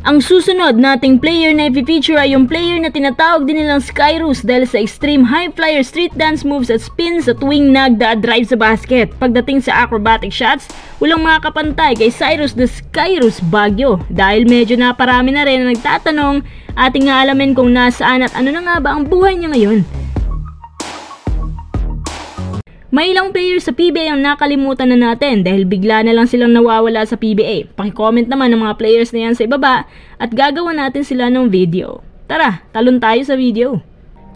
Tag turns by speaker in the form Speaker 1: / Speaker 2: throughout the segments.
Speaker 1: Ang susunod nating player na i-feature ay yung player na tinatawag din nilang Skyrus dahil sa extreme high flyer street dance moves at spins sa tuwing nagda-drive sa basket. Pagdating sa acrobatic shots, walang makakapantay kay Cyrus the Skyrus Baguio. Dahil medyo naparami na rin na nagtatanong, ating nga alamin kung nasaan at ano na nga ba ang buhay niya ngayon. May ilang players sa PBA ang nakalimutan na natin dahil bigla na lang silang nawawala sa PBA. Paki-comment naman ng mga players na yan sa ibaba at gagawa natin sila ng video. Tara, talon tayo sa video.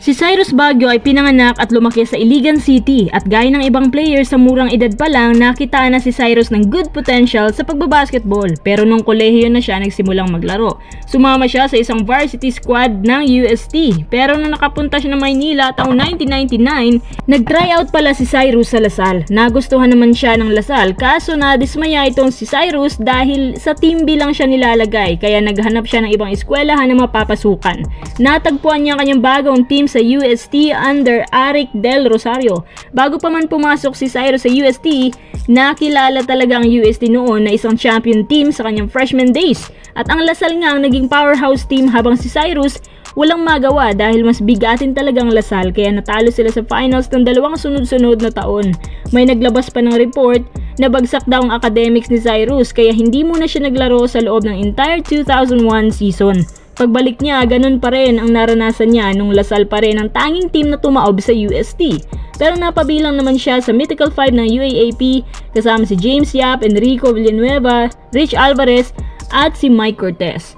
Speaker 1: Si Cyrus Baguio ay pinanganak at lumaki sa Iligan City at gaya ng ibang players sa murang edad pa lang nakita na si Cyrus ng good potential sa pagbabasketball pero nung kolehiyo na siya nagsimulang maglaro. Sumama siya sa isang varsity squad ng UST pero nung nakapunta siya ng Maynila taong 1999, nag-tryout pala si Cyrus sa Lasal. Nagustuhan naman siya ng Lasal kaso nadismaya itong si Cyrus dahil sa team B lang siya nilalagay kaya naghanap siya ng ibang eskwelahan na mapapasukan. Natagpuan niya ang kanyang bagong team sa UST under Aric Del Rosario. Bago pa man pumasok si Cyrus sa UST, nakilala talaga ang UST noon na isang champion team sa kanyang freshman days. At ang Lasal nga ang naging powerhouse team habang si Cyrus walang magawa dahil mas bigatin talagang Lasal kaya natalo sila sa finals ng dalawang sunod-sunod na taon. May naglabas pa ng report na bagsak daw ang academics ni Cyrus kaya hindi muna siya naglaro sa loob ng entire 2001 season. Pagbalik niya, ganun pa rin ang naranasan niya nung Lasal pa rin ang tanging team na tumaob sa UST. Pero napabilang naman siya sa Mythical 5 ng UAAP kasama si James Yap, Enrico Villanueva, Rich Alvarez at si Mike Cortez.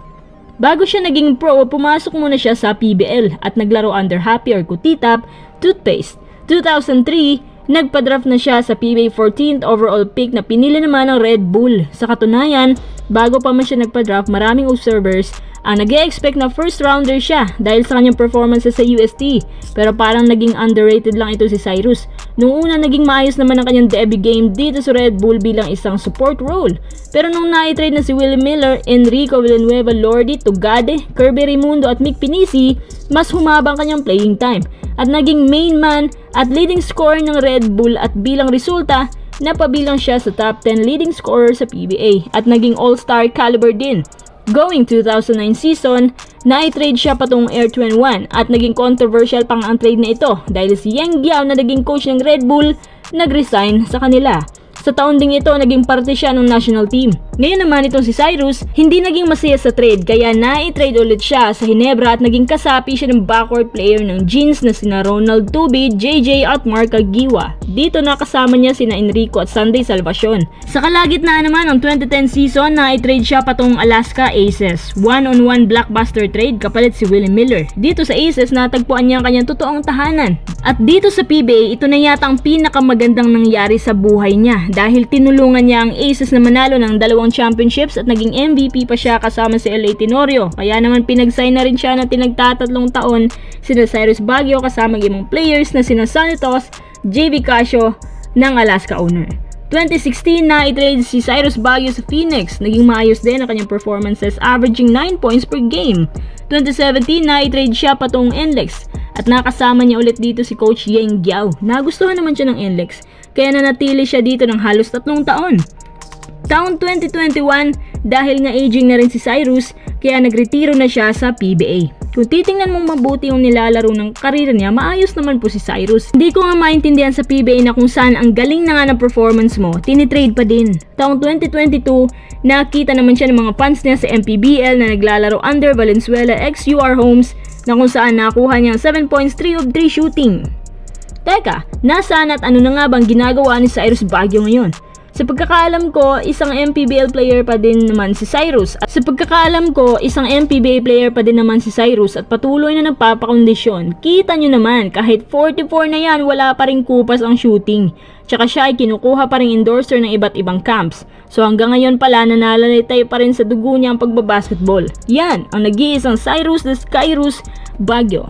Speaker 1: Bago siya naging pro, pumasok muna siya sa PBL at naglaro under Happy or Kutitap, Toothpaste. 2003, nagpa-draft na siya sa PBA 14th overall pick na pinili naman ng Red Bull. Sa katunayan, bago pa man siya nagpa-draft, maraming observers ang nag-e-expect na first rounder siya dahil sa kanyang performances sa UST. Pero parang naging underrated lang ito si Cyrus. Nung una naging maayos naman ang kanyang debut game dito sa Red Bull bilang isang support role. Pero nung na-trade na si Willie Miller, Enrico Villanueva, Lordy, Tugade, Kirby Raimundo at Mick Pinisi, mas humaba ang kanyang playing time. At naging main man at leading scorer ng Red Bull at bilang resulta, napabilang siya sa top 10 leading scorer sa PBA at naging all-star caliber din. Going 2009 season, na-trade siya patungong Air 21 at naging controversial pang ang trade na ito dahil si Yang Giao na naging coach ng Red Bull nag-resign sa kanila. Sa taon ding ito, naging parte siya ng national team. Ngayon naman itong si Cyrus, hindi naging masaya sa trade kaya na-trade ulit siya sa Ginebra at naging kasapi siya ng backcourt player ng Jeans na sina Ronald Tubi, JJ at Mark Agiwa. Dito nakasama niya sina Enrico at Sunday Salvacion. Sa kalagitnaan naman ng 2010 season, na-trade siya patungong Alaska Aces. One-on-one blockbuster trade kapalit si Willie Miller. Dito sa Aces, natagpuan niya ang kanyang totoong tahanan. At dito sa PBA, ito na yata ang pinakamagandang nangyari sa buhay niya dahil tinulungan niya ang Aces na manalo ng 2 championships at naging MVP pa siya kasama si LA Tenorio. Kaya naman pinag-sign na rin siya na tinagtatatlong taon sina Cyrus Baguio kasama ng ibang players na sina Sanitos, JV Casio ng Alaska owner. 2016 na i-trade si Cyrus Baguio sa Phoenix. Naging maayos din ang kanyang performances, averaging 9 points per game. 2017 na i-trade siya patungong NLEX at nakasama niya ulit dito si Coach Yang Giao. Nagustuhan naman siya ng NLEX kaya nanatili siya dito ng halos 3 taon. Taong 2021, dahil nga aging na rin si Cyrus, kaya nagretiro na siya sa PBA. Kung titingnan mong mabuti yung nilalaro ng karir niya, maayos naman po si Cyrus. Hindi ko nga maintindihan sa PBA na kung saan ang galing na nga ng performance mo, tinitrade pa din. Taong 2022, nakita naman siya ng mga fans niya sa MPBL na naglalaro under Valenzuela x UR Homes na kung saan nakuha niya 7 points, 3 of 3 shooting. Teka, nasaan at ano na nga bang ginagawa ni Cyrus Baguio ngayon? Sa pagkakaalam ko, isang MPBL player pa din naman si Cyrus. At patuloy na nagpapakondisyon. Kita nyo naman, kahit 44 na yan, wala pa rin kupas ang shooting. Tsaka siya ay kinukuha pa rin endorser ng iba't ibang camps. So hanggang ngayon pala nananalitay pa rin sa dugo niya ang pagbabasketball. Yan ang nag-iisang Cyrus the Skyrus Baguio.